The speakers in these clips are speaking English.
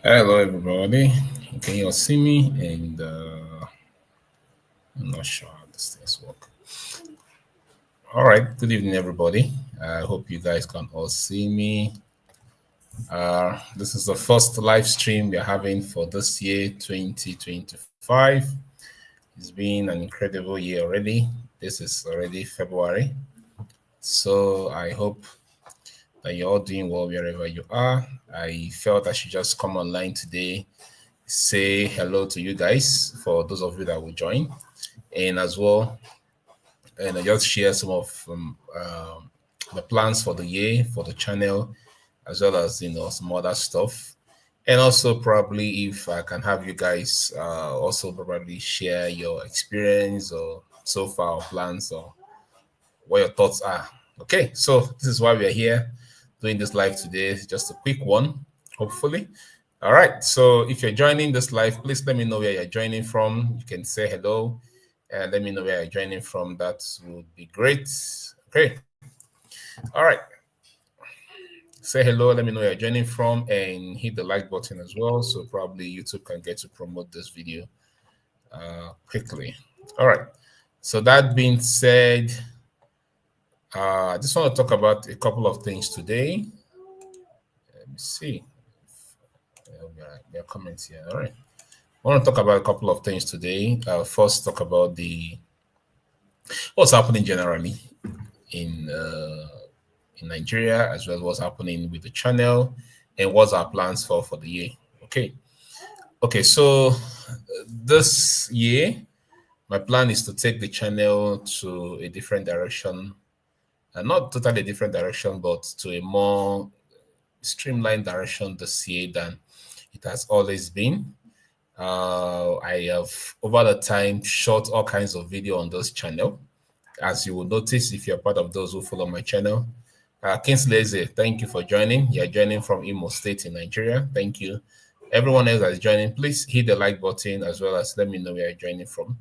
Hello, everybody. Can you all see me? And I'm not sure how this things work. All right. Good evening, everybody. I hope you guys can all see me. This is the first live stream we're having for this year, 2025. It's been an incredible year already. This is already February. So I hope that you're all doing well wherever you are. I felt I should just come online today, say hello to you guys for those of you that will join, and as well, and I just share some of the plans for the year for the channel, as well as some other stuff, and also probably if I can have you guys also probably share your experience or so far plans or what your thoughts are. Okay, so this is why we are here doing this live today. It's just a quick one, hopefully. All right, so if you're joining this live, please let me know where you're joining from. You can say hello and let me know where you're joining from. That would be great. Okay. All right. Say hello, let me know where you're joining from, and hit the like button as well. So probably YouTube can get to promote this video quickly. All right. So that being said, I just want to talk about a couple of things today. Let me see. There are comments here. All right. I want to talk about a couple of things today. First, talk about what's happening generally in Nigeria, as well as what's happening with the channel, and what's our plans for the year. Okay. So this year, my plan is to take the channel to a different direction, and not totally different direction, but to a more streamlined direction this year than it has always been. I have over the time shot all kinds of video on this channel, as you will notice if you're part of those who follow my channel. Kingsley, thank you for joining. You're joining from Imo State in Nigeria. Thank you. Everyone else that is joining, please hit the like button as well as let me know where you're joining from.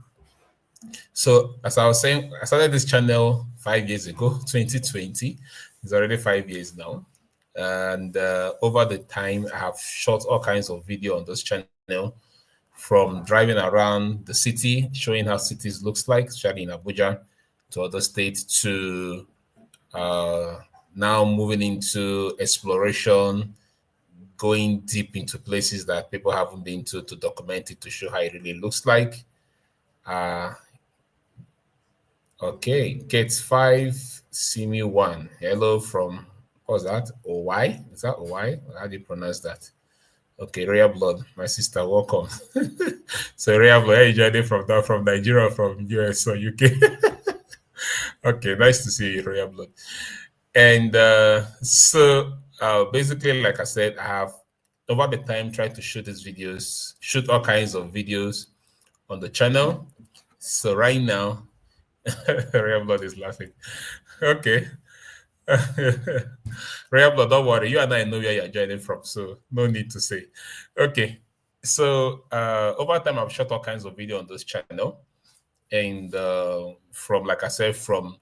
So, as I was saying, I started this channel 5 years ago, 2020. It's already 5 years now. And over the time, I have shot all kinds of video on this channel, from driving around the city, showing how cities looks like, especially in Abuja, to other states, to now moving into exploration, going deep into places that people haven't been to document it, to show how it really looks like. Okay, Gates 5, Simi 1. Hello from, what's that? OY? Is that OY? How do you pronounce that? Okay, Rhea Blood, my sister, welcome. So Rhea Blood, are you joining from Nigeria, from US or UK? Okay, nice to see you, Rhea Blood. And so basically, like I said, I have over the time tried to shoot these videos, shoot all kinds of videos on the channel. So right now, Rhea Blood is laughing. Okay. Rhea Blood, don't worry. You and I know where you're joining from, so no need to say. Okay. So over time, I've shot all kinds of video on this channel. And from, like I said, from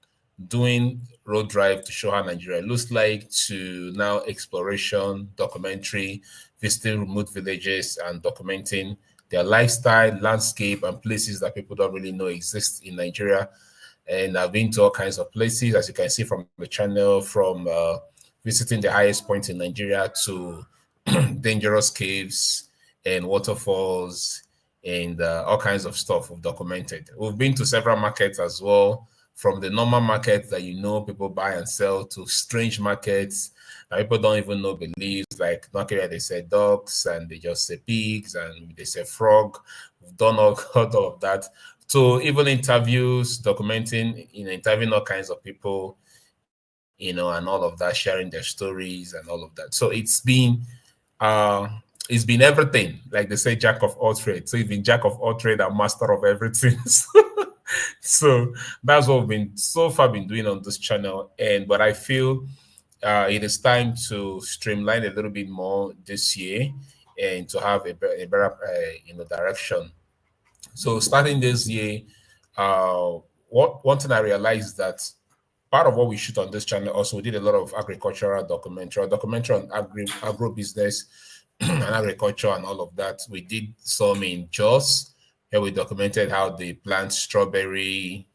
doing road drive to show how Nigeria looks like, to now exploration, documentary, visiting remote villages and documenting their lifestyle, landscape, and places that people don't really know exist in Nigeria. And I've been to all kinds of places, as you can see from the channel, from visiting the highest point in Nigeria to dangerous caves and waterfalls and all kinds of stuff we've documented. We've been to several markets as well, from the normal markets that people buy and sell, to strange markets that people don't even know beliefs, like market where they say dogs and they just say pigs and they say frog. We've done all of that. So even interviews, documenting, interviewing all kinds of people, and all of that, sharing their stories and all of that. So it's been everything. Like they say, jack of all trades. So it's been jack of all trade and master of everything. So that's what we've been so far been doing on this channel. But I feel it is time to streamline a little bit more this year and to have a better direction. So starting this year, one thing I realized that part of what we shoot on this channel also, we did a lot of agricultural documentary on agro business, and agriculture and all of that. We did some in Jos. Here we documented how they plant strawberry,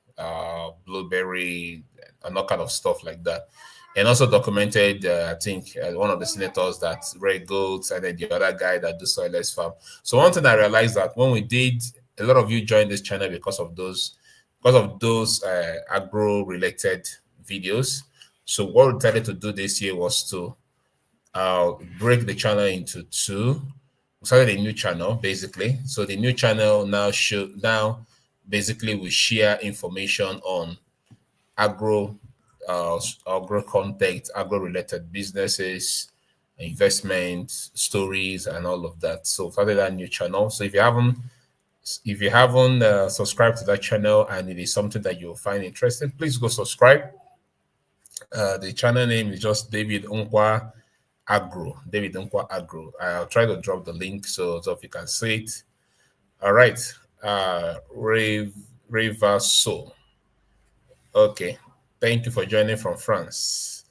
blueberry, and all kind of stuff like that. And also documented, I think, one of the senators that raised goats, and then the other guy that do soilless farm. So one thing I realized that when we did, a lot of you joined this channel because of those agro related videos. So what we decided to do this year was to break the channel into two. We started a new channel basically. So the new channel now basically we share information on agro agro content, agro related businesses, investment stories, and all of that. So started that new channel. So if you haven't subscribed to that channel and it is something that you'll find interesting, please go subscribe. The channel name is just David Nkwa Agro. David Nkwa Agro. I'll try to drop the link so if you can see it. All right. Rivaso. Okay. Thank you for joining from France.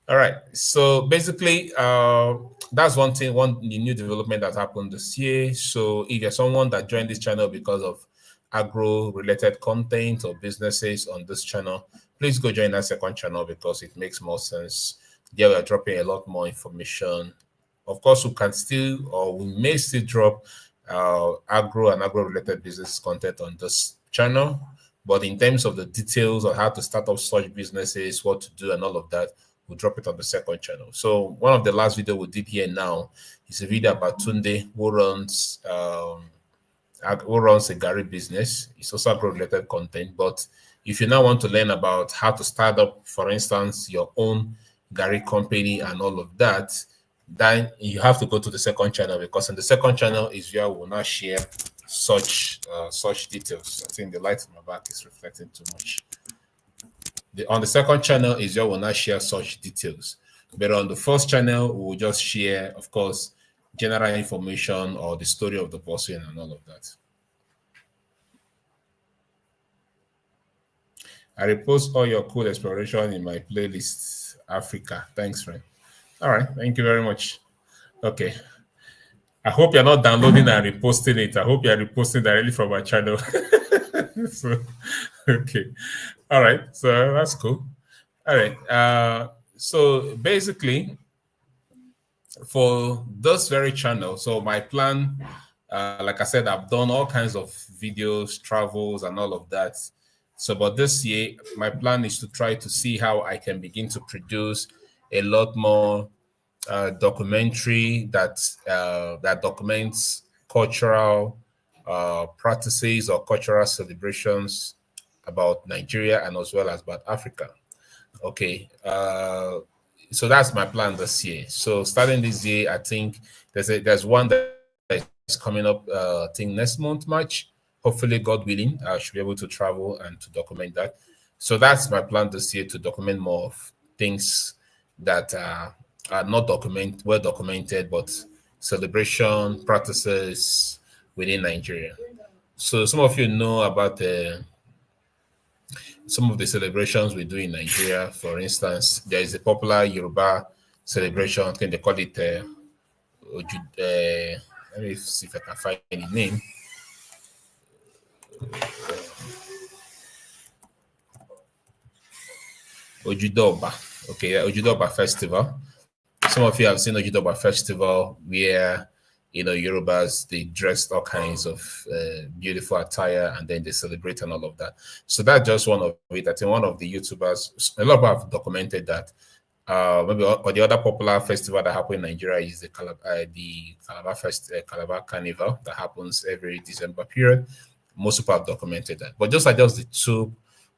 All right. So basically, that's one new development that happened this year. So if you're someone that joined this channel because of agro related content or businesses on this channel, please go join that second channel because it makes more sense. There we are dropping a lot more information. Of course, we may still drop agro and agro related business content on this channel. But in terms of the details on how to start up such businesses, what to do, and all of that, we'll drop it on the second channel. So one of the last video we did here now is a video about Tunde, who runs a Gary business. It's also agro-related content. But if you now want to learn about how to start up, for instance, your own Gary company and all of that, then you have to go to the second channel, because in the second channel is where we will not share such details. I think the light in my back is reflecting too much. On the second channel is where we'll not share such details. But on the first channel, we will just share, of course, general information or the story of the person and all of that. I repost all your cool exploration in my playlist, Africa. Thanks, friend. All right. Thank you very much. Okay. I hope you're not downloading and reposting it. I hope you're reposting directly from my channel. So, okay. All right. So that's cool. All right. So basically, for this very channel, so my plan, like I said, I've done all kinds of videos, travels, and all of that. So, but this year, my plan is to try to see how I can begin to produce a lot more documentary that documents cultural practices or cultural celebrations about Nigeria and as well as about Africa. Okay, so that's my plan this year. So starting this year, I think there's one that is coming up. I think next month, March. Hopefully, God willing, I should be able to travel and to document that. So that's my plan this year, to document more of things that are not well documented, but celebration practices within Nigeria. So some of you know about some of the celebrations we do in Nigeria. For instance, there is a popular Yoruba celebration. I think they call it let me see if I can find any name. Ojudoba. Okay, Ojudoba Festival. Some of you have seen Ojudoba Festival, where Yorubas, they dress all kinds of beautiful attire and then they celebrate and all of that. So that's just one of it. I think one of the YouTubers, a lot of people have documented that. Maybe or the other popular festival that happens in Nigeria is the Calabar Carnival that happens every December period. Most people have documented that. But just the two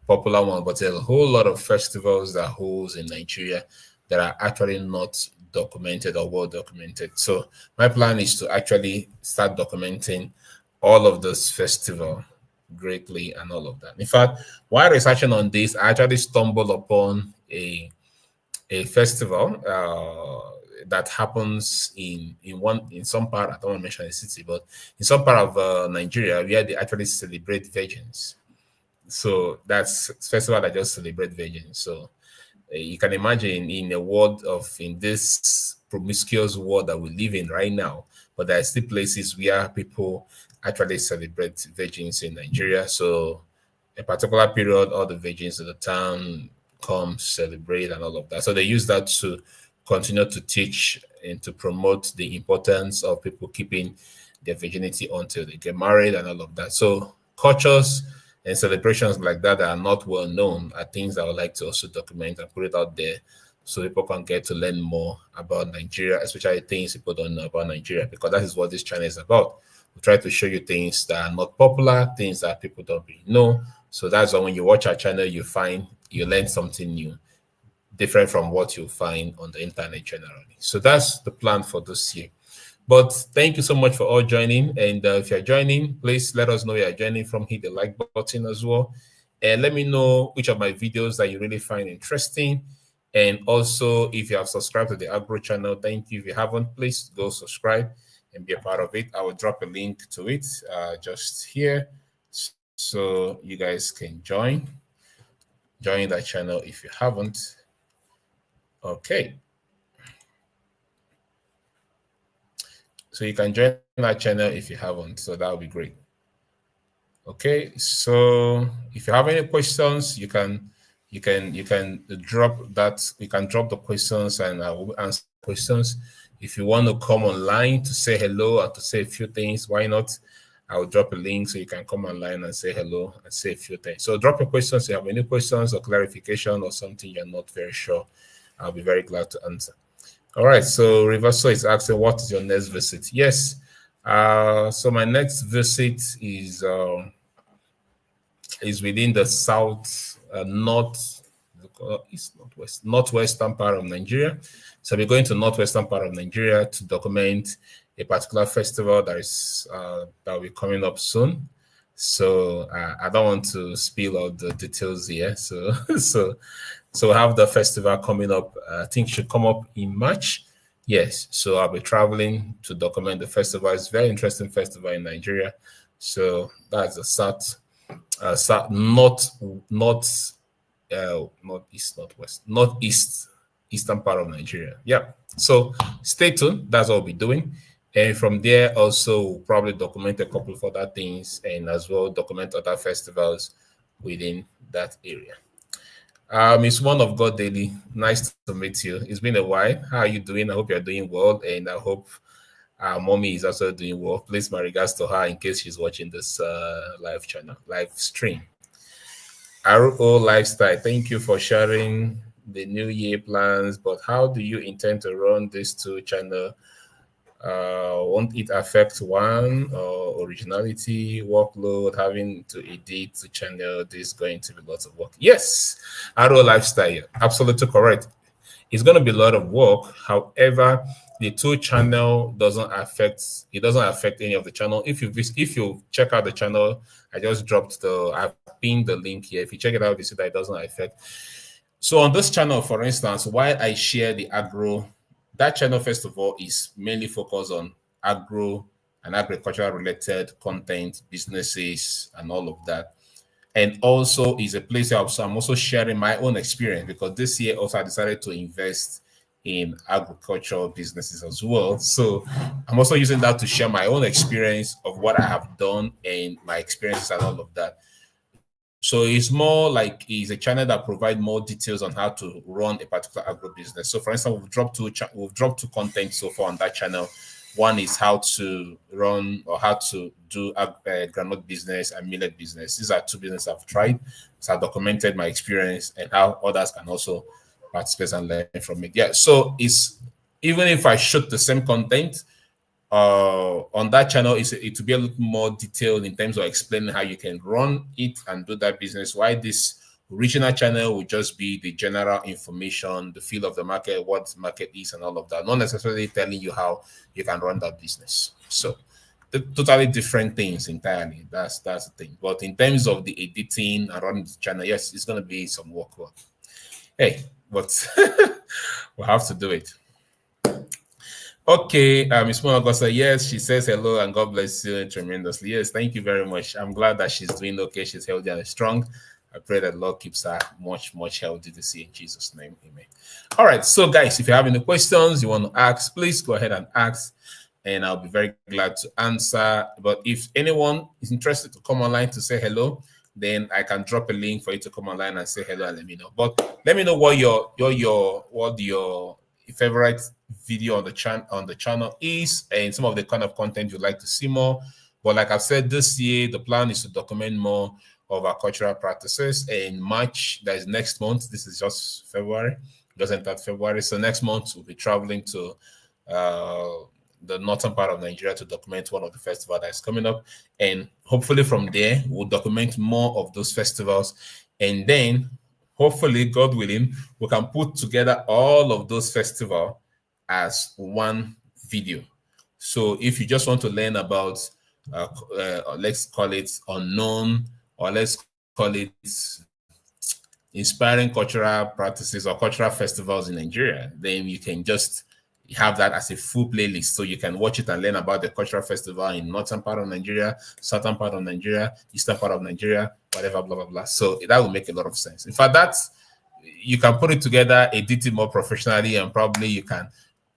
popular ones, but there's a whole lot of festivals that holds in Nigeria that are actually not documented or well documented. So my plan is to actually start documenting all of this festival greatly and all of that. In fact, while researching on this, I actually stumbled upon a festival that happens in some part. I don't want to mention the city, but in some part of Nigeria where they actually celebrate virgins. So that's festival that just celebrate virgins. So you can imagine in this promiscuous world that we live in right now, but there are still places where people actually celebrate virgins in Nigeria. So a particular period, all the virgins in the town come celebrate and all of that. So they use that to continue to teach and to promote the importance of people keeping their virginity until they get married and all of that. So cultures and celebrations like that are not well known are things I would like to also document and put it out there so people can get to learn more about Nigeria, especially things people don't know about Nigeria, because that is what this channel is about. We try to show you things that are not popular, things that people don't really know. So that's why when you watch our channel, you learn something new, different from what you find on the internet generally. So that's the plan for this year. But thank you so much for all joining. And if you're joining, please let us know you're joining from. Hit the like button as well. And let me know which of my videos that you really find interesting. And also, if you have subscribed to the Agro channel, thank you. If you haven't, please go subscribe and be a part of it. I will drop a link to it just here, so you guys can join that channel if you haven't. Okay. So you can join that channel if you haven't. So that would be great. Okay. So if you have any questions, you can drop that. You can drop the questions and I will answer questions. If you want to come online to say hello and to say a few things, why not? I will drop a link so you can come online and say hello and say a few things. So drop your questions. If you have any questions or clarification or something you're not very sure, I'll be very glad to answer. All right. So Riverso is asking, what is your next visit? Yes. So my next visit is within the northwestern part of Nigeria. So we're going to northwestern part of Nigeria to document a particular festival that will be coming up soon. So I don't want to spill all the details here. So we have the festival coming up. I think it should come up in March. Yes. So I'll be traveling to document the festival. It's a very interesting festival in Nigeria. So that's the northeastern part of Nigeria. Yeah. So stay tuned. That's what we'll be doing. And from there, also we'll probably document a couple of other things and as well document other festivals within that area. It's One of God Daily. Nice to meet you. It's been a while. How are you doing? I hope you're doing well, and I hope mommy is also doing well. Please, my regards to her in case she's watching this live stream. RO Lifestyle, thank you for sharing the New Year plans. But how do you intend to run these two channels? Won't it affect one or originality, workload, having to edit the channel? This is going to be lots of work. Yes, RO Lifestyle, absolutely correct. It's going to be a lot of work. However, the two channel doesn't affect any of the channel. If you check out the channel, I've pinned the link here. If you check it out, you see that it doesn't affect. So on this channel, for instance, while I share the agro, that channel, first of all, is mainly focused on agro and agricultural related content, businesses, and all of that. And also is a place where I'm also sharing my own experience, because this year also I decided to invest in agricultural businesses as well. So I'm also using that to share my own experience of what I have done and my experiences and all of that. So it's more like it's a channel that provides more details on how to run a particular agro business. So for instance, we've dropped two content so far on that channel. One is how to run or how to do a groundnut business and millet business. These are two businesses I've tried. So I've documented my experience and how others can also participate and learn from it. Yeah. So it's, even if I shoot the same content on that channel, it will be a little more detailed in terms of explaining how you can run it and do that business. Why this original channel would just be the general information, the feel of the market, what the market is, and all of that, not necessarily telling you how you can run that business. So totally different things entirely. That's the thing. But in terms of the editing and running the channel, yes, it's going to be some work. Hey, but we'll have to do it. Okay, Miss Monagosa, yes, she says hello and God bless you tremendously. Yes, thank you very much. I'm glad that she's doing okay. She's healthy and strong. I pray that the Lord keeps her much healthy this year in Jesus' name. Amen. All right. So, guys, if you have any questions you want to ask, please go ahead and ask, and I'll be very glad to answer. But if anyone is interested to come online to say hello, then I can drop a link for you to come online and say hello and let me know. But let me know what your favorite video on the channel is, and some of the kind of content you'd like to see more. But like I've said, this year the plan is to document more of our cultural practices. In March, that is next month. This is just February. It doesn't start February. So next month we'll be traveling to the northern part of Nigeria to document one of the festivals that is coming up. And hopefully from there, we'll document more of those festivals. And then hopefully, God willing, we can put together all of those festivals as one video. So if you just want to learn about, let's call it unknown, or let's call it inspiring cultural practices or cultural festivals in Nigeria, then you can just have that as a full playlist, so you can watch it and learn about the cultural festival in northern part of Nigeria, southern part of Nigeria, eastern part of Nigeria, whatever, blah, blah, blah. So that will make a lot of sense. In fact, that's, you can put it together, edit it more professionally, and probably you can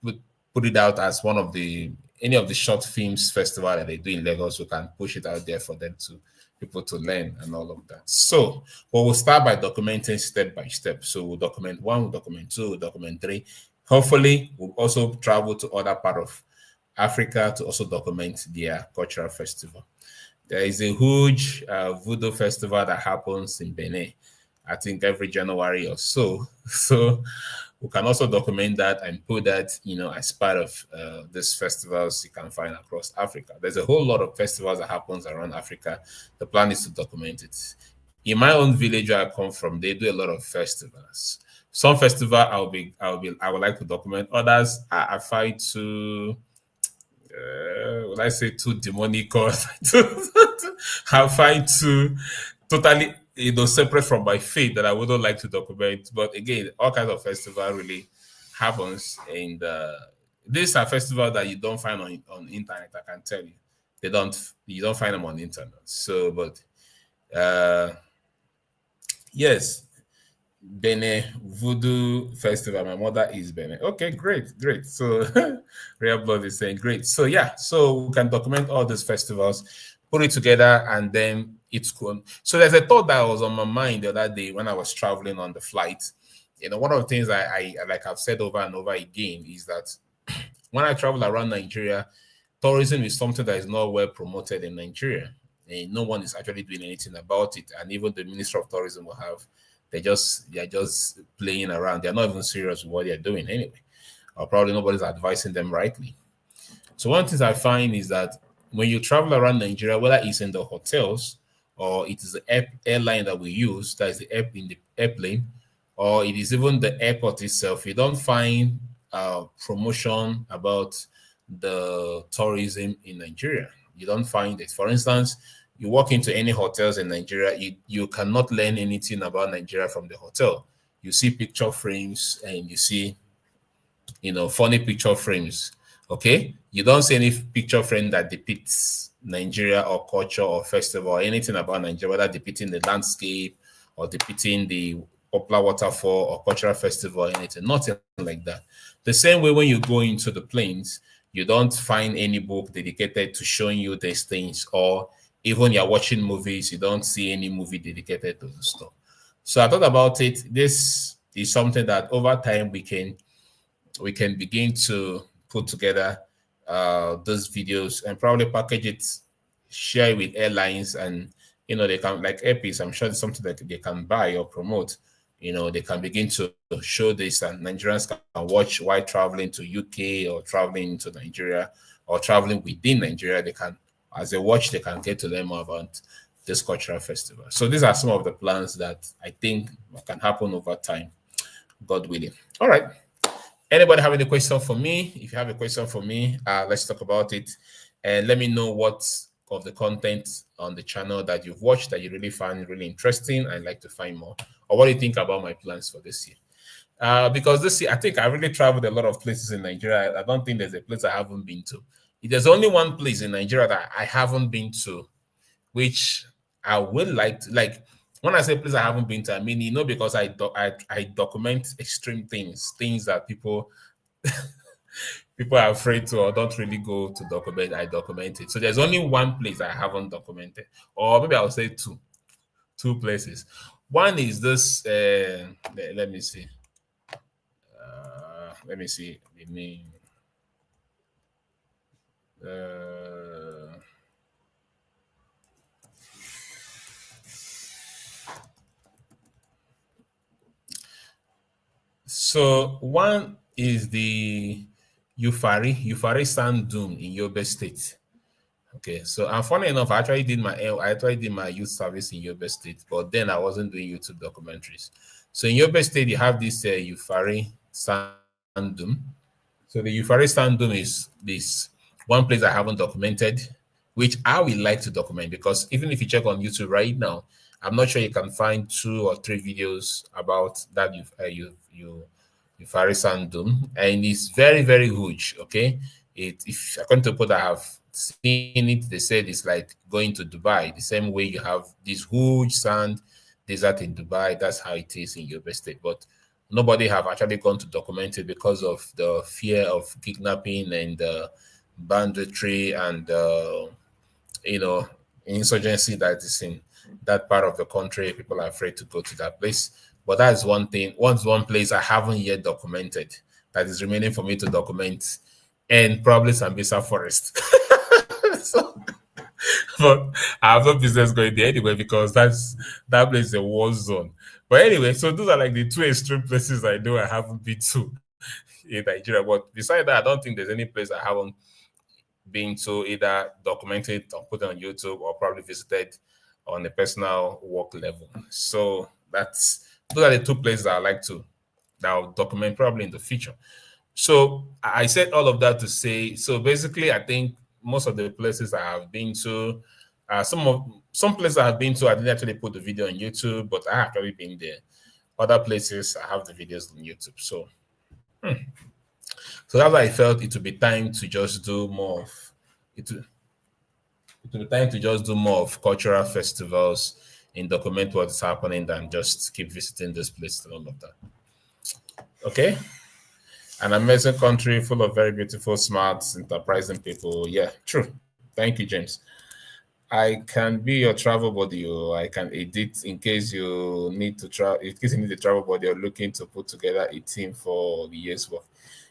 put it out as one of the, any of the short films festival that they do in Lagos. We can push it out there for them to, people to learn and all of that. So, but we'll start by documenting step by step. So we'll document 1, we'll document 2, we'll document 3. Hopefully, we'll also travel to other part of Africa to also document their cultural festival. There is a huge voodoo festival that happens in Benin, I think every January or so. So we can also document that and put that, you know, as part of these festivals you can find across Africa. There's a whole lot of festivals that happens around Africa. The plan is to document it. In my own village where I come from, they do a lot of festivals. Some festival I would like to document. Others I find too, would I say too demonic, or I find too totally, you know, separate from my faith that I wouldn't like to document. But again, all kinds of festival really happens, and these are festivals that you don't find on internet. I can tell you, you don't find them on internet. So, but yes. Benin Voodoo Festival. My mother is Benin. Okay, great. So Real Blood is saying great. So yeah, so we can document all these festivals, put it together, and then it's cool. So there's a thought that was on my mind the other day when I was traveling on the flight. You know, one of the things I like I've said over and over again is that when I travel around Nigeria, tourism is something that is not well promoted in Nigeria, and no one is actually doing anything about it. And even the Minister of Tourism will have, they're just playing around. They're not even serious with what they're doing anyway. Or probably nobody's advising them rightly. So one of the things I find is that when you travel around Nigeria, whether it's in the hotels or it is the airline that we use, that is the app in the airplane, or it is even the airport itself, you don't find promotion about the tourism in Nigeria. You don't find it. For instance, you walk into any hotels in Nigeria, you cannot learn anything about Nigeria from the hotel. You see picture frames and you see, you know, funny picture frames. Okay, you don't see any picture frame that depicts Nigeria or culture or festival or anything about Nigeria, whether depicting the landscape or depicting the popular waterfall or cultural festival or anything. Nothing like that. The same way when you go into the plains, you don't find any book dedicated to showing you these things, or even you're watching movies, you don't see any movie dedicated to the stuff. So I thought about it. This is something that over time we can begin to put together those videos and probably package it, share it with airlines, and you know, they can, like Airpiece, I'm sure it's something that they can buy or promote. You know, they can begin to show this, and Nigerians can watch while traveling to UK or traveling to Nigeria or traveling within Nigeria. They can, as they watch, they can get to learn more about this cultural festival. So these are some of the plans that I think can happen over time, God willing. All right. Anybody have any question for me? If you have a question for me, let's talk about it. And let me know what of the content on the channel that you've watched that you really find really interesting and like to find more. Or what do you think about my plans for this year? Because this year, I think I really traveled a lot of places in Nigeria. I don't think there's a place I haven't been to. There's only one place in Nigeria that I haven't been to, which I would like to, like, When I say place I haven't been to, I mean, because I document extreme things that people are afraid to or don't really go to document. I document it. So there's only one place I haven't documented, or maybe I'll say two places. One is this. Let me see. Let me see the name. Uh, so one is the Ufari Sand Dune in Yobe State. Okay, so and funny enough, I actually did my youth service in Yobe State, but then I wasn't doing YouTube documentaries. So in Yobe State, you have this Ufari Sand Dune. So the Ufari Sand Dune is this one place I haven't documented, which I would like to document because even if you check on YouTube right now, I'm not sure you can find 2 or 3 videos about that Ufari Sand Dune, and it's very very huge. Okay, if according to people that have seen it, they said it's like going to Dubai, the same way you have this huge sand desert in Dubai. That's how it is in Yobe State, but nobody have actually gone to document it because of the fear of kidnapping and banditry and insurgency that is in that part of the country. People are afraid to go to that place. But that's one thing. One place I haven't yet documented that is remaining for me to document, and probably Sambisa Forest. So, but I have no business going there anyway because that place is a war zone. But anyway, so those are like the 2 extreme places I know I haven't been to in Nigeria. But besides that, I don't think there's any place I haven't been to, either documented or put on YouTube or probably visited on a personal work level. So those are the 2 places I like to that I'll document probably in the future. So I said all of that to say, so basically, I think most of the places I have been to, some places I have been to, I didn't actually put the video on YouTube, but I have actually been there. Other places, I have the videos on YouTube. So, so that's why I felt it would be time to just do more of it. It will be time to just do more of cultural festivals and document what's happening than just keep visiting this place and all of that. Okay. An amazing country full of very beautiful, smart, enterprising people. Yeah, true. Thank you, James. I can be your travel buddy. Or I can edit in case you need to travel. In case you need a travel buddy, or looking to put together a team for the year's work.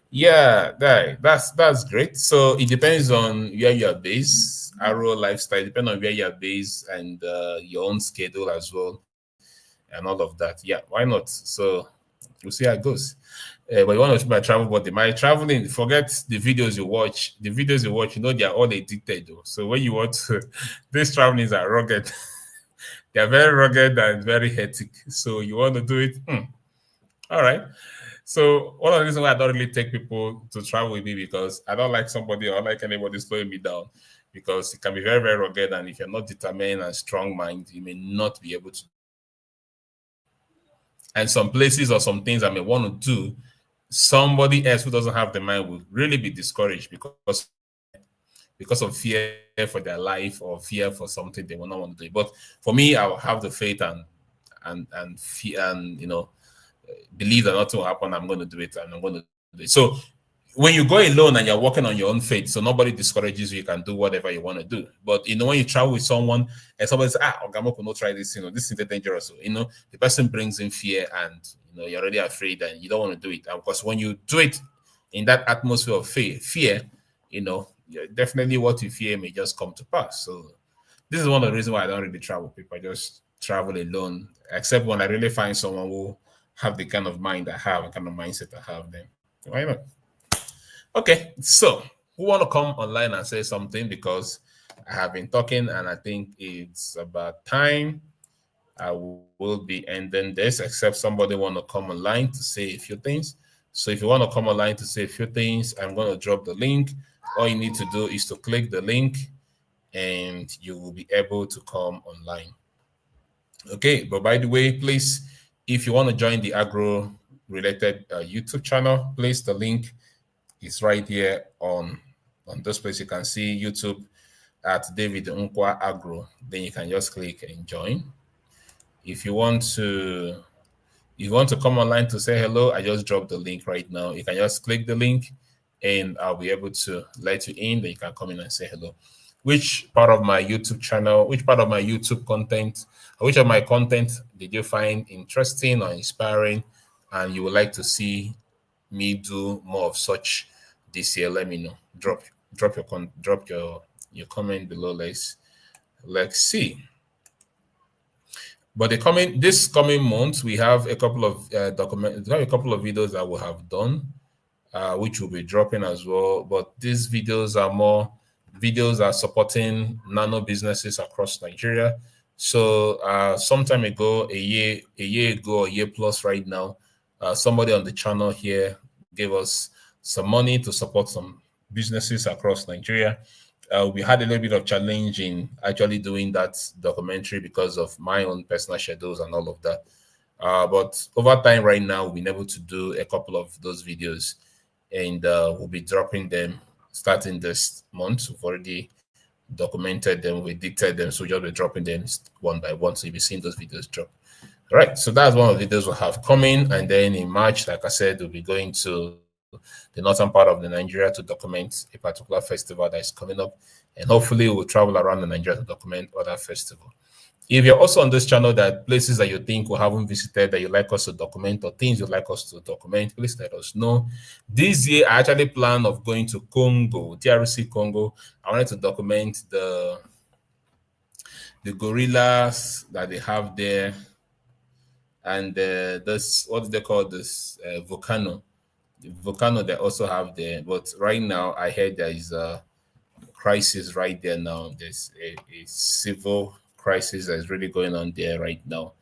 Yeah, that's great. So it depends on where you're based. Arrow lifestyle depends on where you're based and your own schedule as well, and all of that. Yeah, why not? So we'll see how it goes. But you want to my travel body. My traveling, forget the videos you watch. The videos you watch, they are all edited though. So when you want to, these travelings are rugged. They are very rugged and very hectic. So you want to do it? All right. So one of the reasons why I don't really take people to travel with me because I don't like somebody or like anybody slowing me down because it can be very, very rugged. And if you're not determined and strong mind, you may not be able to. And some places or some things I may want to do, somebody else who doesn't have the mind will really be discouraged because of fear for their life or fear for something they will not want to do. But for me, I will have the faith and fear and believe that nothing will happen. I'm going to do it and I'm going to do it. So when you go alone and you're working on your own faith, so nobody discourages you, you can do whatever you want to do. But when you travel with someone and somebody says, Ogamo could not try this, this is dangerous. So, the person brings in fear and you're already afraid and you don't want to do it. And because when you do it in that atmosphere of fear, definitely what you fear may just come to pass. So this is one of the reasons why I don't really travel. People I just travel alone, except when I really find someone who have the kind of mind I have, the kind of mindset I have, then why not? Okay, so who want to come online and say something because I have been talking and I think it's about time. I will be ending this, except somebody want to come online to say a few things. So if you want to come online to say a few things, I'm going to drop the link. All you need to do is to click the link and you will be able to come online. Okay, but by the way, please, if you want to join the agro related YouTube channel, please, the link is right here on this place. You can see YouTube at David Nkwa Agro. Then you can just click and join. If you want to come online to say hello, I just dropped the link right now. You can just click the link and I'll be able to let you in. Then you can come in and say hello. Which part of my YouTube channel, which part of my YouTube content, which of my content did you find interesting or inspiring and you would like to see me do more of such this year? Let me know. Drop your comment below. Let's see. But this coming month, we have a couple of a couple of videos that we have done, which will be dropping as well. But these videos are more videos are supporting nano businesses across Nigeria. So some time ago, a year ago, a year plus right now, somebody on the channel here gave us some money to support some businesses across Nigeria. We had a little bit of challenge in actually doing that documentary because of my own personal schedules and all of that. But over time, right now, we've been able to do a couple of those videos, and we'll be dropping them starting this month. We've already documented them, we dictated them, so we'll just be dropping them one by one. So you'll be seeing those videos drop. All right, so that's one of the videos we'll have coming. And then in March, like I said, we'll be going to the northern part of the Nigeria to document a particular festival that is coming up. And hopefully we'll travel around the Nigeria to document other festivals. If you're also on this channel, that places that you think we haven't visited that you like us to document or things you'd like us to document, please let us know. This year, I actually plan of going to Congo, DRC Congo. I wanted to document the gorillas that they have there, and this, what do they call this, volcano. The volcano they also have there. But right now, I heard there is a crisis right there now. There's a civil crisis that is really going on there right now.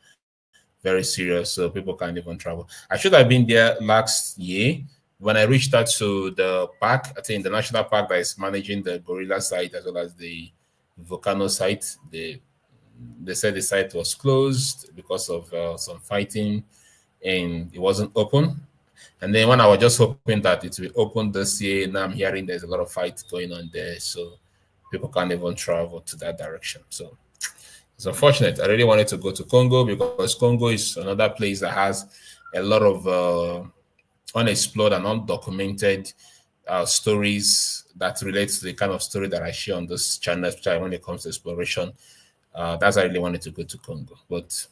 Very serious, so people can't even travel. I should have been there last year. When I reached out to the park, I think the national park that is managing the gorilla site as well as the volcano site, they said the site was closed because of some fighting and it wasn't open. And then when I was just hoping that it will open this year, now I'm hearing there's a lot of fights going on there, so people can't even travel to that direction. So it's unfortunate. I really wanted to go to Congo because Congo is another place that has a lot of unexplored and undocumented stories that relate to the kind of story that I share on this channel, especially when it comes to exploration. That's why I really wanted to go to Congo. But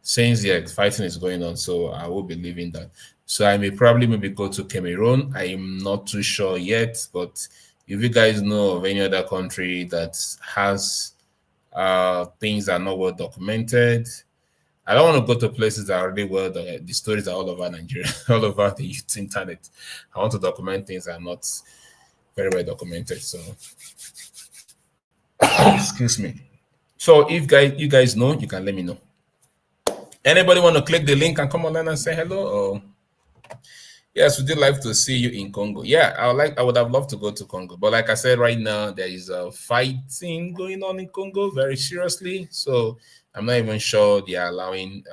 since the fighting is going on, so I will be leaving that. So I may probably maybe go to Cameroon. I'm not too sure yet, but if you guys know of any other country that has things that are not well documented, I don't want to go to places that are really well the stories are all over Nigeria, all over the internet. I want to document things that are not very well documented. So excuse me. So if you guys know, you can let me know. Anybody want to click the link and come online and say hello? Or yes, would you like to see you in Congo? Yeah, I would have loved to go to Congo. But like I said, right now there is a fighting going on in Congo very seriously. So I'm not even sure they are allowing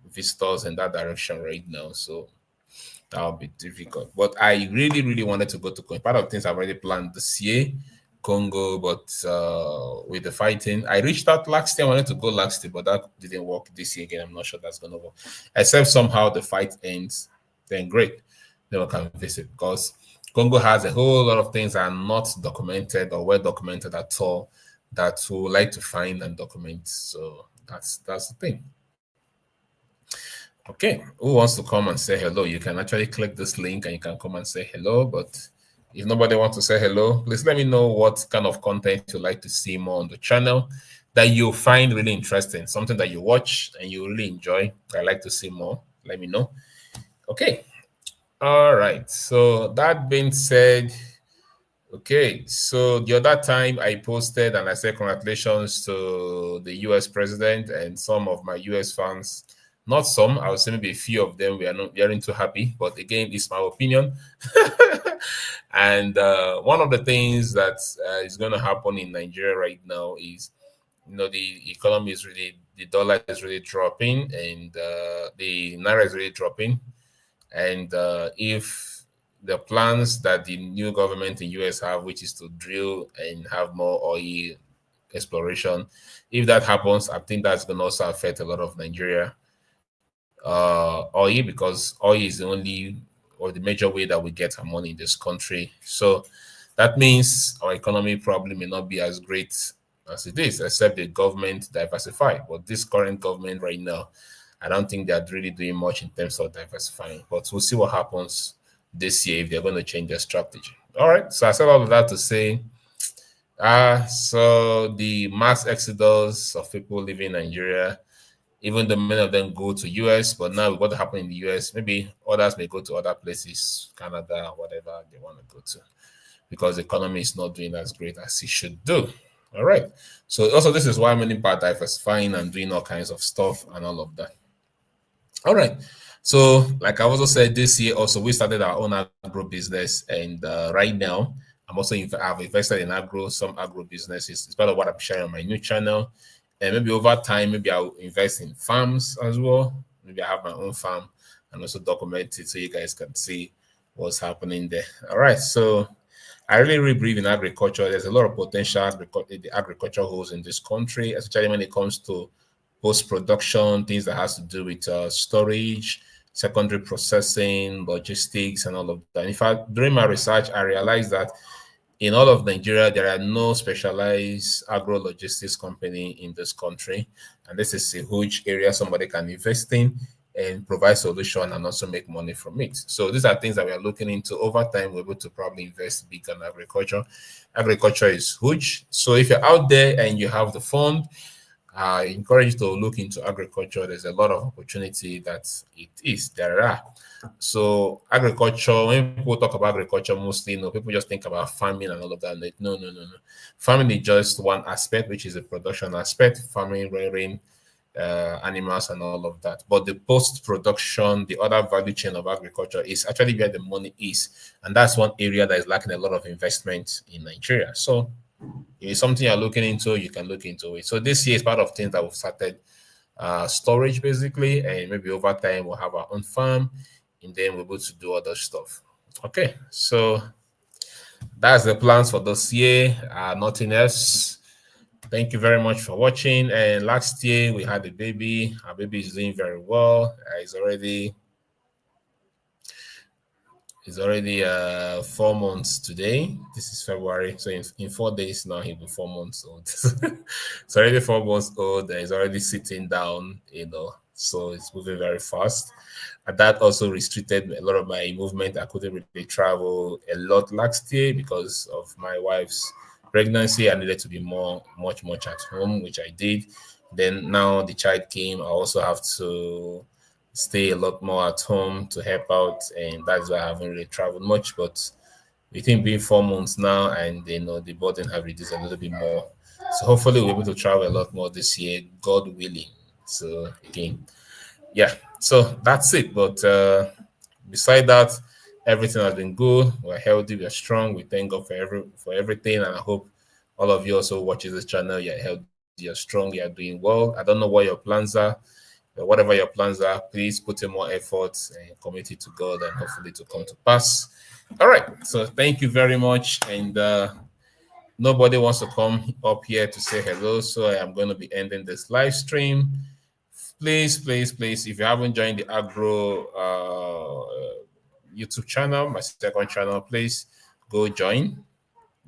visitors in that direction right now. So that'll be difficult. But I really, really wanted to go to Congo. Part of things I've already planned this year, Congo, but with the fighting, I reached out last year. I wanted to go last year, but that didn't work this year again. I'm not sure that's gonna work. Except somehow the fight ends, then great. Then we can visit because Congo has a whole lot of things that are not documented or well documented at all that we would like to find and document. So that's the thing. Okay, who wants to come and say hello? You can actually click this link and you can come and say hello. But if nobody wants to say hello, please let me know what kind of content you'd like to see more on the channel that you find really interesting, something that you watch and you really enjoy. I'd like to see more. Let me know. Okay. All right. So that being said, okay. So the other time I posted and I said congratulations to the US president, and some of my US fans, not some, I would say maybe a few of them, we aren't too happy. But again, it's my opinion. And one of the things that is going to happen in Nigeria right now is, the economy is really, the dollar is really dropping, and the Naira is really dropping. And if the plans that the new government in US have, which is to drill and have more oil exploration. If that happens, I think that's going to also affect a lot of Nigeria oil, because oil is the only or the major way that we get our money in this country. So that means our economy probably may not be as great as it is, except the government diversify. But this current government right now, I don't think they're really doing much in terms of diversifying. But we'll see what happens this year if they're going to change their strategy. All right. So I said all of that to say, so the mass exodus of people living in Nigeria, even though many of them go to US, but now with what happened in the US, maybe others may go to other places, Canada, whatever they want to go to, because the economy is not doing as great as it should do. All right. So also this is why many are diversifying and doing all kinds of stuff and all of that. All right. So like I also said, this year also we started our own agro business, and right now I've invested in some agro businesses. It's part of what I'm sharing on my new channel. And maybe over time, maybe I'll invest in farms as well. Maybe I have my own farm and also document it so you guys can see what's happening there. All right. So I really believe in agriculture. There's a lot of potential the agriculture holds in this country, especially when it comes to post-production, things that has to do with storage, secondary processing, logistics, and all of that. In fact, during my research, I realized that in all of Nigeria, there are no specialized agro logistics company in this country. And this is a huge area somebody can invest in and provide solution and also make money from it. So these are things that we are looking into. Over time, we're able to probably invest big in agriculture. Agriculture is huge. So if you're out there and you have the fund, I encourage you to look into agriculture. There's a lot of opportunity that there are. So agriculture, when people talk about agriculture, mostly, people just think about farming and all of that. No. Farming is just one aspect, which is a production aspect, farming, rearing animals and all of that. But the post-production, the other value chain of agriculture is actually where the money is. And that's one area that is lacking a lot of investment in Nigeria. So if it's something you're looking into, you can look into it. So this year is part of things that we've started storage basically, and maybe over time we'll have our own farm, and then we're able to do other stuff. Okay, so that's the plans for this year. Nothing else. Thank you very much for watching. And last year we had a baby. Our baby is doing very well. It's already 4 months today. This is February. So in 4 days now, he'll be 4 months old. It's already 4 months old. And he's already sitting down, so it's moving very fast. And that also restricted a lot of my movement. I couldn't really travel a lot last year because of my wife's pregnancy. I needed to be much at home, which I did. Then now the child came. I also have to stay a lot more at home to help out, and that's why I haven't really traveled much. But within being 4 months now, and the burden have reduced a little bit more, so hopefully we'll be able to travel a lot more this year, God willing. So again, yeah, so that's it. But beside that, everything has been good. We're healthy, we're strong. We thank God for everything, and I hope all of you also watching this channel, you're healthy, you're strong, you're doing well. I don't know what your plans are. Whatever your plans are, please put in more effort and commit it to God, and hopefully to come to pass. All right. So thank you very much. And nobody wants to come up here to say hello. So I am going to be ending this live stream. Please, if you haven't joined the Agro YouTube channel, my second channel, please go join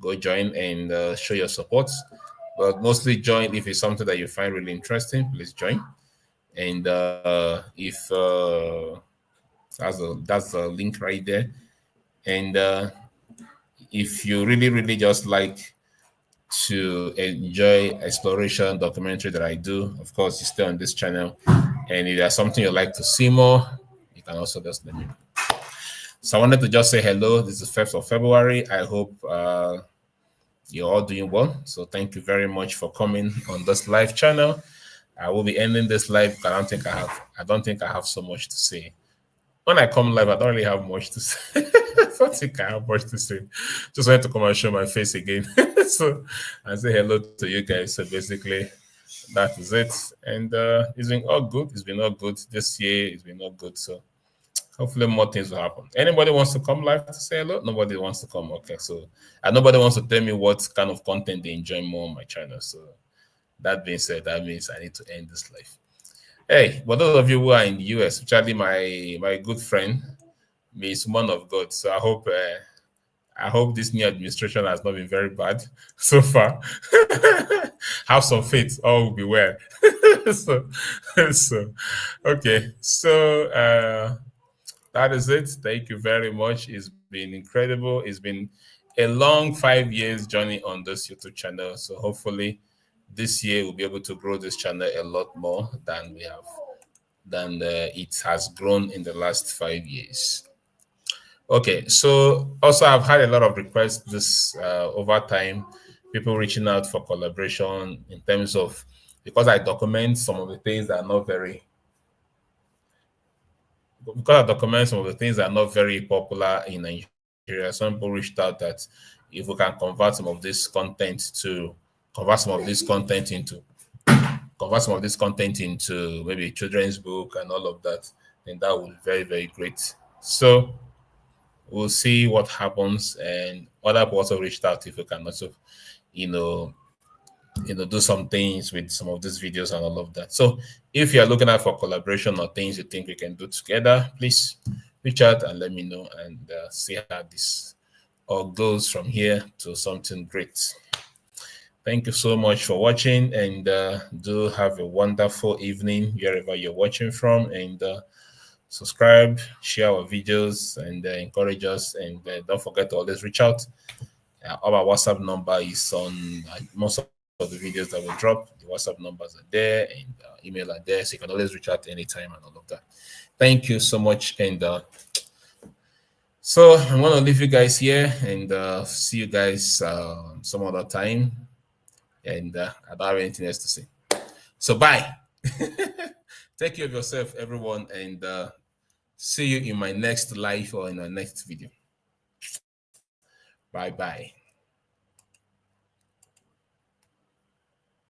and show your support. But mostly join if it's something that you find really interesting. Please join. And if that's a link right there. And if you really just like to enjoy exploration documentary that I do, of course, you stay on this channel. And if there's something you'd like to see more, you can also just let me know. So I wanted to just say hello. This is 1st of February. I hope you're all doing well. So thank you very much for coming on this live channel. I will be ending this live because I don't think I have so much to say. When I come live, I don't really have much to say. I don't think I have much to say. Just wanted to come and show my face again. So I say hello to you guys. So basically, that is it. And it's been all good. It's been all good this year. It's been all good. So Hopefully more things will happen. Anybody wants to come live to say hello? Nobody wants to come. Okay, so and nobody wants to tell me what kind of content they enjoy more on my channel. So that being said, that means I need to end this live. Hey, but those of you who are in the US, especially my good friend, Miss Woman of God. So I hope this new administration has not been very bad so far. Have some faith, all will be well. so, so, okay. So that is it. Thank you very much. It's been incredible. It's been a long 5 years journey on this YouTube channel. So hopefully this year we'll be able to grow this channel a lot more than it has grown in the last 5 years. Okay, so also I've had a lot of requests this over time, people reaching out for collaboration in terms of, because I document some of the things that are not very, because I document some of the things that are not very popular in Nigeria. Some people reached out that if we can convert some of this content to convert some of this content into maybe a children's book and all of that, then that would be very, very great. So we'll see what happens, and other people also reached out if we can also, do some things with some of these videos and all of that. So if you're looking out for collaboration or things you think we can do together, please reach out and let me know, and see how this all goes from here to something great. Thank you so much for watching, and do have a wonderful evening wherever you're watching from, and subscribe, share our videos, and encourage us, and don't forget to always reach out. Our WhatsApp number is on most of the videos that we drop. The WhatsApp numbers are there, and email are there, so you can always reach out anytime and all of that. Thank you so much, and so I'm going to leave you guys here, and see you guys some other time, and I don't have anything else to say. So bye. Take care of yourself, everyone, and see you in my next live or in our next video. Bye-bye.